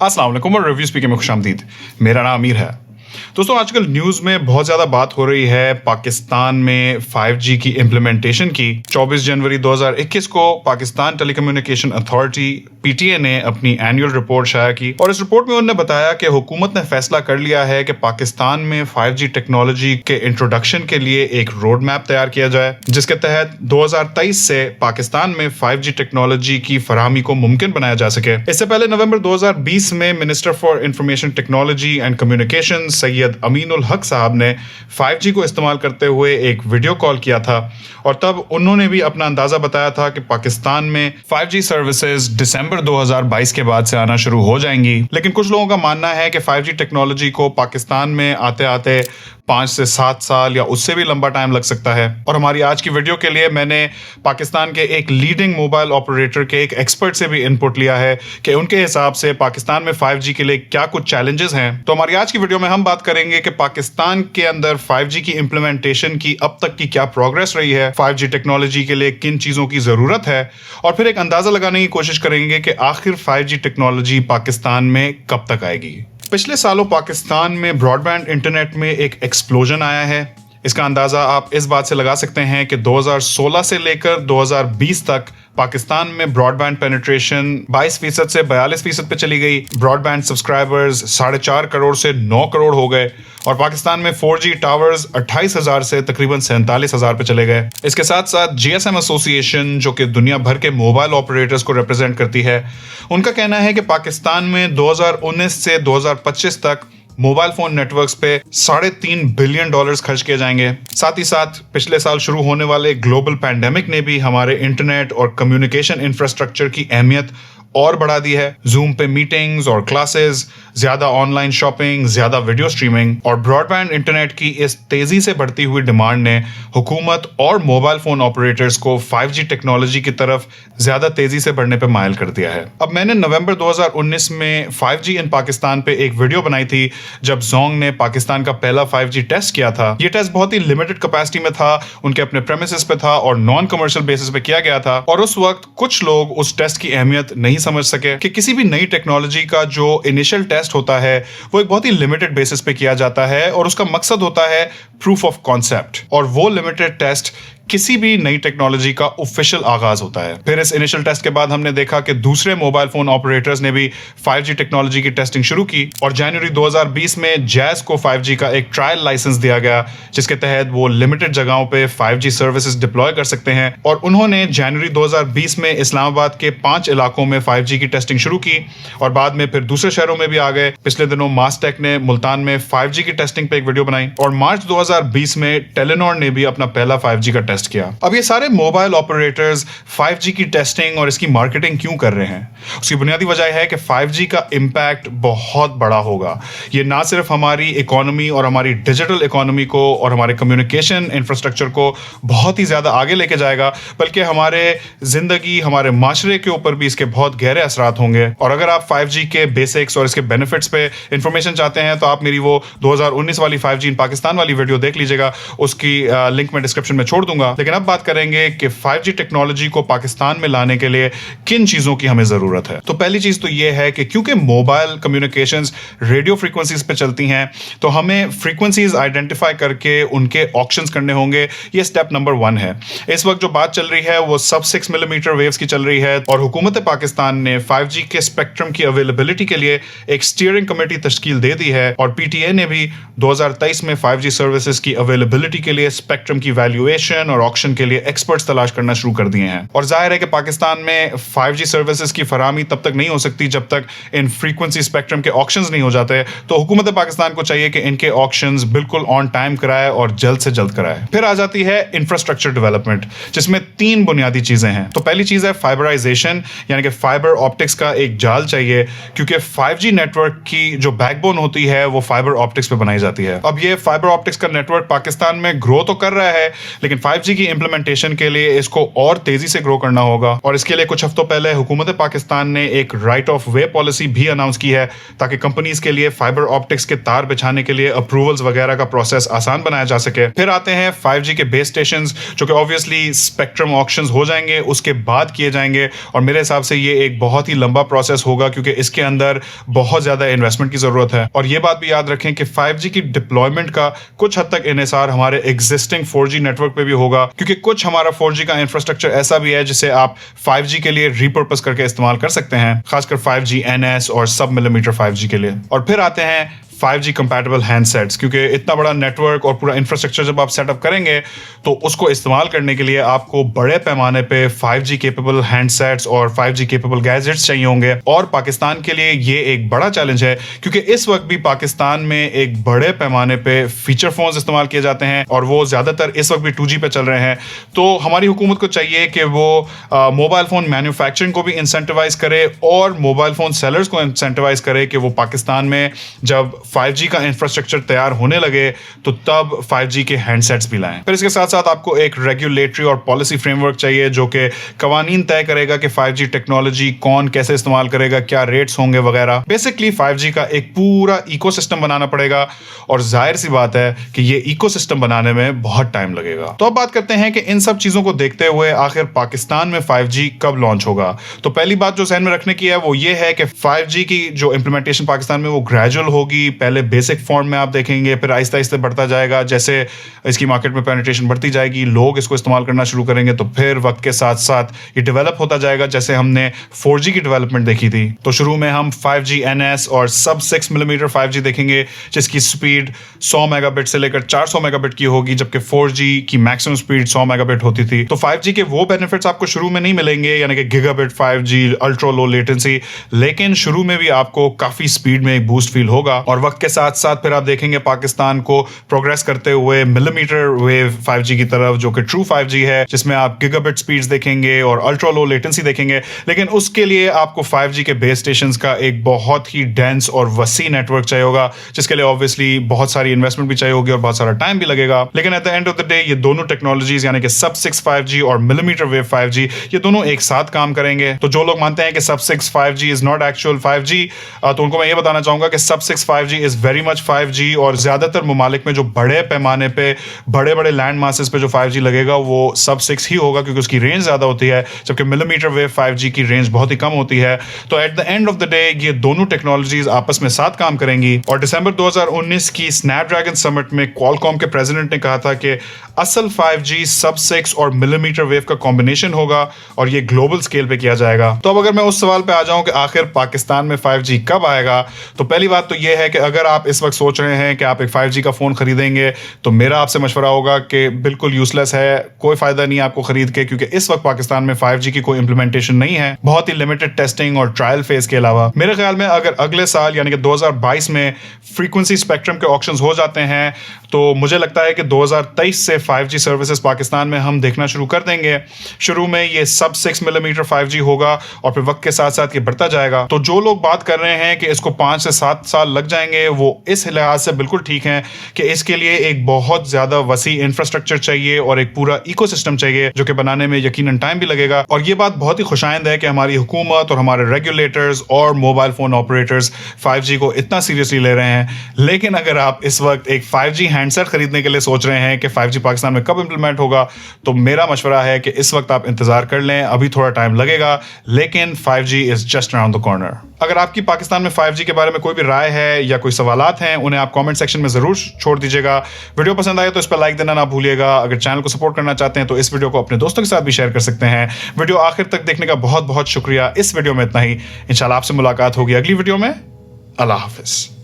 अस्सलाम वालेकुम और रिव्यू स्पीकर में खुशामदीद। मेरा नाम अमीर है। दोस्तों, आजकल न्यूज़ में बहुत ज़्यादा बात हो रही है पाकिस्तान में 5G की इम्प्लीमेंटेशन की। 24 जनवरी 2021 को पाकिस्तान टेलीकम्युनिकेशन अथॉरिटी PTA ने अपनी एनुअल रिपोर्ट शाया की और इस रिपोर्ट में उन्होंने बताया कि हुकूमत ने फैसला कर लिया है कि पाकिस्तान में 5G टेक्नोलॉजी के इंट्रोडक्शन के लिए एक रोड मैप तैयार किया जाए, जिसके तहत 2023 से पाकिस्तान में 5G टेक्नोलॉजी की फराहमी को मुमकिन बनाया जा सके। इससे पहले नवंबर 2020 में minister for information technology and communication Syed Aminul हक साहब ने 5G को इस्तेमाल करते हुए एक वीडियो कॉल किया था और तब उन्होंने भी अपना अंदाजा बताया था कि पाकिस्तान में 5G सर्विसेज दिसंबर 2022 के बाद से आना शुरू हो जाएंगी। लेकिन कुछ लोगों का मानना है कि 5G टेक्नोलॉजी को पाकिस्तान में आते आते 5 से 7 साल या उससे भी लंबा टाइम लग सकता है। और हमारी आज की वीडियो के लिए मैंने पाकिस्तान के एक लीडिंग मोबाइल ऑपरेटर के एक एक्सपर्ट से भी इनपुट लिया है कि उनके हिसाब से पाकिस्तान में 5G के लिए क्या कुछ चैलेंजेस हैं। तो हमारी आज की वीडियो में हम बात करेंगे कि पाकिस्तान के अंदर 5G की इम्प्लीमेंटेशन की अब तक की क्या प्रोग्रेस रही है, 5G टेक्नोलॉजी के लिए किन चीज़ों की ज़रूरत है, और फिर एक अंदाज़ा लगाने की कोशिश करेंगे कि आखिर 5G टेक्नोलॉजी पाकिस्तान में कब तक आएगी। पिछले सालों पाकिस्तान में ब्रॉडबैंड इंटरनेट में एक एक्सप्लोजन आया है। इसका अंदाज़ा आप इस बात से लगा सकते हैं कि 2016 से लेकर 2020 तक पाकिस्तान में ब्रॉडबैंड पेनिट्रेशन 22% से 42% पे चली गई। ब्रॉडबैंड सब्सक्राइबर्स 4.5 करोड़ से 9 करोड़ हो गए और पाकिस्तान में 4G टावर्स 28,000 से तकरीबन 47,000 पे चले गए। इसके साथ साथ GSM एसोसिएशन, जो कि दुनिया भर के मोबाइल ऑपरेटर्स को रिप्रेजेंट करती है, उनका कहना है कि पाकिस्तान में 2019 से 2025 तक मोबाइल फोन नेटवर्क्स पे $3.5 बिलियन खर्च किए जाएंगे। साथ ही साथ पिछले साल शुरू होने वाले ग्लोबल पैंडेमिक ने भी हमारे इंटरनेट और कम्युनिकेशन इंफ्रास्ट्रक्चर की अहमियत और बढ़ा दी है। जूम पे मीटिंग्स और क्लासेस, ज्यादा ऑनलाइन शॉपिंग, ज्यादा वीडियो स्ट्रीमिंग और ब्रॉडबैंड इंटरनेट की इस तेजी से बढ़ती हुई डिमांड ने हुकूमत और मोबाइल फोन ऑपरेटर्स को 5G टेक्नोलॉजी की तरफ ज्यादा तेजी से बढ़ने पे माइल कर दिया है। अब मैंने नवंबर 2019 में 5G इन पाकिस्तान पे एक वीडियो बनाई थी जब जोंग ने पाकिस्तान का पहला 5G टेस्ट किया था। ये टेस्ट बहुत ही लिमिटेड कैपेसिटी में था, उनके अपने प्रेमिसेस पे था और नॉन कमर्शियल बेसिस पे किया गया था। और उस वक्त कुछ लोग उस टेस्ट की अहमियत नहीं समझ सके कि किसी भी नई टेक्नोलॉजी का जो इनिशियल टेस्ट होता है वो एक बहुत ही लिमिटेड बेसिस पे किया जाता है और उसका मकसद होता है प्रूफ ऑफ कॉन्सेप्ट, और वो लिमिटेड टेस्ट किसी भी नई टेक्नोलॉजी का ऑफिशियल आगाज होता है। फिर इस इनिशियल टेस्ट के बाद हमने देखा कि दूसरे मोबाइल फोन ऑपरेटर्स ने भी 5G टेक्नोलॉजी की टेस्टिंग शुरू की और जनवरी 2020 में जैज को 5G का एक ट्रायल लाइसेंस दिया गया, जिसके तहत वो लिमिटेड जगहों पे 5G सर्विसेज डिप्लॉय कर सकते हैं। और उन्होंने जनवरी 2020 में इस्लामाबाद के 5 इलाकों में 5G की टेस्टिंग शुरू की और बाद में फिर दूसरे शहरों में भी आ गए। पिछले दिनों मासटेक ने मुल्तान में 5G की टेस्टिंग पे एक वीडियो बनाई और मार्च 2020 में टेलीनॉर ने भी अपना पहला 5G का टेस्ट किया। अब ये सारे मोबाइल ऑपरेटर्स 5G की टेस्टिंग और इसकी मार्केटिंग क्यों कर रहे हैं? उसकी बुनियादी वजह है कि 5G का इम्पैक्ट बहुत बड़ा होगा। ये ना सिर्फ हमारी इकोनॉमी और हमारी डिजिटल इकोनॉमी को और हमारे कम्युनिकेशन इंफ्रास्ट्रक्चर को बहुत ही ज़्यादा आगे लेके जाएगा, बल्कि हमारे ज़िंदगी, हमारे माशरे के ऊपर भी इसके बहुत गहरे असरात होंगे। और अगर आप 5G के बेसिक्स और इसके बेनिफिट्स पे इंफॉर्मेशन चाहते हैं तो आप मेरी वो 2019 वाली 5G इन पाकिस्तान वाली वीडियो देख लीजिएगा, उसकी लिंक मैं डिस्क्रिप्शन में छोड़ दूंगा। लेकिन अब बात करेंगे कि 5G टेक्नोलॉजी को पाकिस्तान में लाने के लिए किन चीज़ों की हमें ज़रूरत है। तो पहली चीज़ तो ये है कि क्योंकि मोबाइल कम्युनिकेशंस रेडियो फ्रीक्वेंसीज पे चलती हैं, तो हमें फ्रीक्वेंसीज आइडेंटिफाई करके उनके ऑक्शंस करने होंगे। ये स्टेप नंबर 1 है। इस वक्त जो बात चल रही है वो सब 6 मिलीमीटर वेव्स की चल रही है और हुकूमत पाकिस्तान ने 5G के स्पेक्ट्रम की अवेलेबिलिटी के लिए एक स्टीयरिंग कमेटी तश्कील दे दी है और PTA ने भी 2023 में 5G सर्विसेज की अवेलेबिलिटी के लिए स्पेक्ट्रम की वैल्यूएशन और ऑक्शन के लिए एक्सपर्ट्स तलाश करना शुरू कर दिए हैं। और जाहिर है कि पाकिस्तान में 5G सर्विसेज की फराहमी तब तक नहीं हो सकती जब तक इन फ्रीक्वेंसी स्पेक्ट्रम के ऑक्शंस नहीं हो जाते। तो हुकूमत पाकिस्तान को चाहिए कि इनके ऑक्शंस बिल्कुल ऑन टाइम कराए और जल्द से जल्द कराए। फिर आ जाती है इंफ्रास्ट्रक्चर डेवलपमेंट, जिसमें 3 बुनियादी चीजें हैं। तो पहली चीज है फाइबराइजेशन, यानी कि फाइबर ऑप्टिक्स का एक जाल चाहिए, क्योंकि 5G नेटवर्क की जो बैकबोन होती है वो फाइबर ऑप्टिक्स पे बनाई जाती है। अब ये फाइबर ऑप्टिक्स का नेटवर्क पाकिस्तान में ग्रो तो कर रहा है, लेकिन 5G 5G की इम्प्लीमेंटेशन के लिए इसको और तेजी से ग्रो करना होगा और इसके लिए कुछ हफ्तों पहले हुकूमत पाकिस्तान ने एक राइट ऑफ वे पॉलिसी भी अनाउंस की है ताकि कंपनीज के लिए फाइबर ऑप्टिक्स के तार बिछाने के लिए अप्रूवल्स वगैरह का प्रोसेस आसान बनाया जा सके। फिर आते हैं 5G के बेस स्टेशंस, जो कि ऑब्वियसली स्पेक्ट्रम ऑक्शंस हो जाएंगे, उसके बाद किए जाएंगे और मेरे हिसाब से ये एक बहुत ही लंबा प्रोसेस होगा क्योंकि इसके अंदर बहुत ज्यादा इन्वेस्टमेंट की जरूरत है। और ये बात भी याद रखें कि 5G की डिप्लॉयमेंट का कुछ हद तक इन्हिसार हमारे एग्जिस्टिंग 4G नेटवर्क पे भी होगा, क्योंकि कुछ हमारा 4G का इंफ्रास्ट्रक्चर ऐसा भी है जिसे आप 5G के लिए रिपर्पस करके इस्तेमाल कर सकते हैं, खासकर 5G NS और सब मिलीमीटर 5G के लिए। और फिर आते हैं 5G कंपैटिबल हैंडसेट्स, क्योंकि इतना बड़ा नेटवर्क और पूरा इंफ्रास्ट्रक्चर जब आप सेटअप करेंगे तो उसको इस्तेमाल करने के लिए आपको बड़े पैमाने पे 5G केपेबल हैंडसेट्स और 5G केपेबल गैजेट्स चाहिए होंगे। और पाकिस्तान के लिए ये एक बड़ा चैलेंज है क्योंकि इस वक्त भी पाकिस्तान में एक बड़े पैमाने पे फीचर फोन्स इस्तेमाल किए जाते हैं और वो ज़्यादातर इस वक्त भी 2G पे चल रहे हैं। तो हमारी हुकूमत को चाहिए कि वो मोबाइल फ़ोन मैन्युफैक्चरिंग को भी इंसेंटिवाइज करे और मोबाइल फ़ोन सेलर्स को इंसेंटिवाइज करे कि वो पाकिस्तान में जब 5G का इंफ्रास्ट्रक्चर तैयार होने लगे तो तब 5G के हैंडसेट्स भी लाएं। फिर इसके साथ साथ आपको एक रेगुलेटरी और पॉलिसी फ्रेमवर्क चाहिए जो कि कवानीन तय करेगा कि 5G टेक्नोलॉजी कौन कैसे इस्तेमाल करेगा, क्या रेट्स होंगे वगैरह। बेसिकली 5G का एक पूरा इकोसिस्टम बनाना पड़ेगा और जाहिर सी बात है कि ये इकोसिस्टम बनाने में बहुत टाइम लगेगा। तो अब बात करते हैं कि इन सब चीजों को देखते हुए आखिर पाकिस्तान में 5G कब लॉन्च होगा। तो पहली बात जो ज़हन में रखने की है वो ये है कि 5G की जो इंप्लीमेंटेशन पाकिस्तान में वो ग्रेजुअल होगी। पहले बेसिक फॉर्म में आप देखेंगे, फिर आहिस्ता आहिस्ता बढ़ता जाएगा। जैसे इसकी मार्केट में पेनिट्रेशन बढ़ती जाएगी, लोग इसको इस्तेमाल करना शुरू करेंगे तो फिर वक्त के साथ साथ ये डेवलप होता जाएगा, जैसे हमने 4G की डेवलपमेंट देखी थी। तो शुरू में हम 5G NS और सब 6 मिलीमीटर 5G देखेंगे जिसकी स्पीड 100 मेगाबिट से लेकर 400 मेगाबिट की होगी, जबकि 4G की मैक्सिमम स्पीड 100 मेगाबिट होती थी। तो 5G के वो बेनिफिट्स आपको शुरू में नहीं मिलेंगे, यानी कि gigabit 5G, ultra low latency, लेकिन शुरू में भी आपको काफी स्पीड में एक बूस्ट फील होगा। और वक्त के साथ साथ फिर आप देखेंगे पाकिस्तान को प्रोग्रेस करते हुए मिलीमीटर वेव 5G की तरफ, जो कि ट्रू 5G है, जिसमें आप गीगाबिट स्पीड्स देखेंगे और अल्ट्रा लो लेटेंसी देखेंगे। लेकिन उसके लिए आपको 5G के बेस स्टेशंस का एक बहुत ही डेंस और वसी नेटवर्क चाहिए होगा, जिसके लिए ऑब्वियसली बहुत सारी इन्वेस्टमेंट भी चाहिए होगी और बहुत सारा टाइम भी लगेगा। लेकिन at the end of the day ये दोनों टेक्नोलॉजीज यानी कि सब 6 5G और मिलीमीटर वेव 5G ये दोनों एक साथ काम करेंगे। तो जो लोग मानते हैं कि सब 6 5G is not actual 5G, तो उनको मैं ये बताना चाहूंगा कि सब 6 5G is very much 5G। और ज्यादातर ममालिक में जो बड़े पैमाने पे बड़े बड़े लैंड मासेस पे जो 5G लगेगा वो सब 6 ही होगा, क्योंकि उसकी रेंज ज्यादा होती है, जबकि मिलीमीटर वेव 5G की रेंज बहुत ही कम होती है। तो at the end of the day ये दोनों टेक्नोलॉजीज आपस में साथ काम करेंगी। और दिसंबर 2019 की स्नैपड्रैगन समिट में क्वालकॉम के प्रेसिडेंट ने कहा था कि असल 5G सब 6 और मिलीमीटर वेव का कॉम्बिनेशन होगा और ये ग्लोबल स्केल पे किया जाएगा। तो अब अगर मैं उस सवाल पे आ जाऊं कि आखिर पाकिस्तान में 5G कब आएगा, तो पहली बात तो ये है कि अगर आप इस वक्त सोच रहे हैं कि आप एक 5G का फोन खरीदेंगे तो मेरा आपसे मशवरा होगा कि बिल्कुल यूजलेस है, कोई फायदा नहीं आपको खरीद के, क्योंकि इस वक्त पाकिस्तान में 5G की कोई इंप्लीमेंटेशन नहीं है, बहुत ही लिमिटेड टेस्टिंग और ट्रायल फेज के अलावा। मेरे ख्याल में अगर अगले साल यानी कि 2022 में फ्रीक्वेंसी स्पेक्ट्रम के ऑक्शंस हो जाते हैं तो मुझे लगता है कि 2023 से 5G सर्विसेज पाकिस्तान में हम देखना शुरू कर देंगे। शुरू में ये सब 6 मिलीमीटर 5G होगा और फिर वक्त के साथ साथ ये बढ़ता जाएगा। तो जो लोग बात कर रहे हैं कि इसको 5 से 7 साल लग जाएंगे, वो इस लिहाज से बिल्कुल ठीक है कि इसके लिए एक बहुत ज्यादा वसी इंफ्रास्ट्रक्चर चाहिए और एक पूरा इकोसिस्टम चाहिए, जो कि बनाने में यकीनन टाइम भी लगेगा। और ये बात बहुत ही खुशाइंद है कि हमारी हुकूमत और हमारे रेगुलेटर्स और मोबाइल फोन ऑपरेटर्स 5G को इतना सीरियसली ले रहे हैं। लेकिन अगर आप इस वक्त एक 5G हैंडसेट खरीदने के लिए सोच रहे हैं कि 5G पाकिस्तान में कब इंप्लीमेंट होगा, तो मेरा मशवरा है कि इस वक्त आप इंतजार कर लें, अभी थोड़ा टाइम लगेगा, लेकिन 5G is just around the corner. अगर आपकी पाकिस्तान में 5G के बारे में कोई भी राय है या कोई सवालात हैं, उन्हें आप कमेंट सेक्शन में जरूर छोड़ दीजिएगा। वीडियो पसंद आए तो इस पर लाइक देना ना भूलिएगा। अगर चैनल को सपोर्ट करना चाहते हैं तो इस वीडियो को अपने दोस्तों के साथ भी शेयर कर सकते हैं। वीडियो आखिर तक देखने का बहुत बहुत शुक्रिया। इस वीडियो में इतना ही, इंशाल्लाह आपसे मुलाकात होगी अगली वीडियो में। अल्लाह हाफिज।